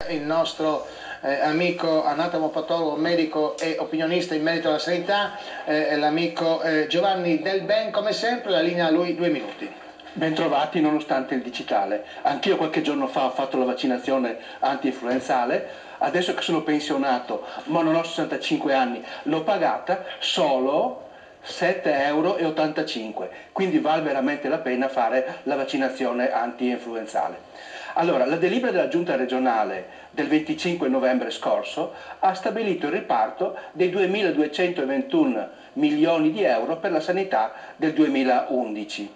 il nostro amico anatomopatologo, medico e opinionista in merito alla sanità, l'amico Giovanni Del Ben. Come sempre la linea a lui, 2 minuti. Bentrovati nonostante il digitale. Anch'io qualche giorno fa ho fatto la vaccinazione anti-influenzale, adesso che sono pensionato ma non ho 65 anni, l'ho pagata solo 7,85 €, quindi vale veramente la pena fare la vaccinazione anti-influenzale. Allora, la delibera della Giunta regionale del 25 novembre scorso ha stabilito il riparto dei 2.221 milioni di euro per la sanità del 2011.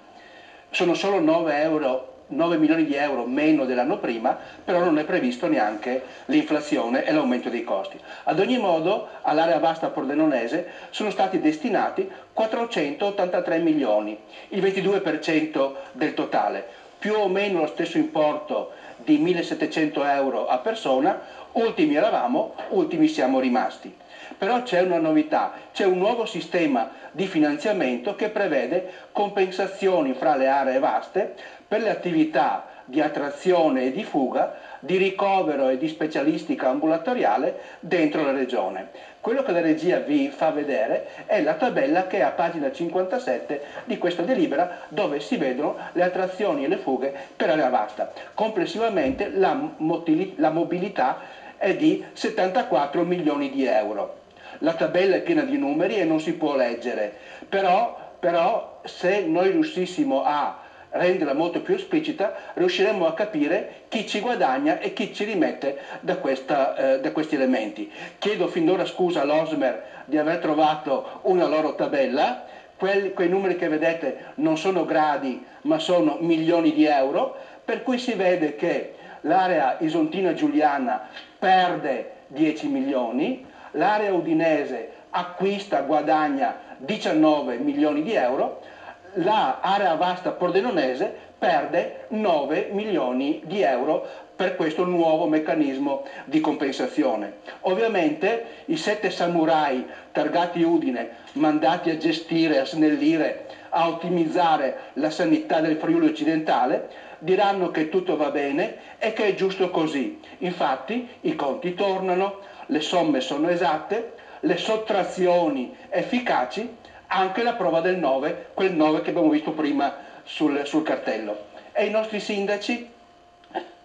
Sono solo 9 milioni di euro meno dell'anno prima, però non è previsto neanche l'inflazione e l'aumento dei costi. Ad ogni modo, all'area vasta pordenonese sono stati destinati 483 milioni, il 22% del totale, più o meno lo stesso importo di 1.700 euro a persona. Ultimi eravamo, ultimi siamo rimasti. Però c'è una novità, c'è un nuovo sistema di finanziamento che prevede compensazioni fra le aree vaste per le attività di attrazione e di fuga, di ricovero e di specialistica ambulatoriale dentro la regione. Quello che la regia vi fa vedere è la tabella che è a pagina 57 di questa delibera, dove si vedono le attrazioni e le fughe per area vasta. Complessivamente la mobilità è di 74 milioni di euro. La tabella è piena di numeri e non si può leggere, però se noi riuscissimo a renderla molto più esplicita, riusciremo a capire chi ci guadagna e chi ci rimette da questi elementi. Chiedo fin d'ora scusa all'Osmer di aver trovato una loro tabella. Quei numeri che vedete non sono gradi, ma sono milioni di euro, per cui si vede che l'area isontina-giuliana perde 10 milioni, l'area udinese acquista, guadagna 19 milioni di euro, l'area vasta pordenonese perde 9 milioni di euro per questo nuovo meccanismo di compensazione. Ovviamente i 7 samurai targati Udine, mandati a gestire, a snellire, a ottimizzare la sanità del Friuli occidentale, diranno che tutto va bene e che è giusto così. Infatti i conti tornano, le somme sono esatte, le sottrazioni efficaci, anche la prova del 9, quel 9 che abbiamo visto prima sul cartello. E i nostri sindaci,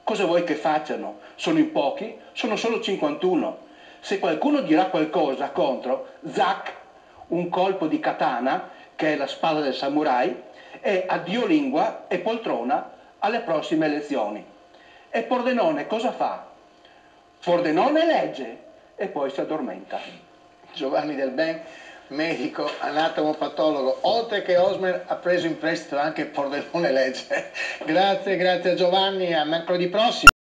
cosa vuoi che facciano? Sono in pochi? Sono solo 51. Se qualcuno dirà qualcosa contro, zac, un colpo di katana, che è la spada del samurai, e addio lingua e poltrona alle prossime elezioni. E Pordenone cosa fa? Pordenone legge e poi si addormenta. Giovanni Del Ben, medico, anatomopatologo, oltre che Osmer ha preso in prestito anche Pordenone legge. Grazie a Giovanni, a mercoledì prossimo.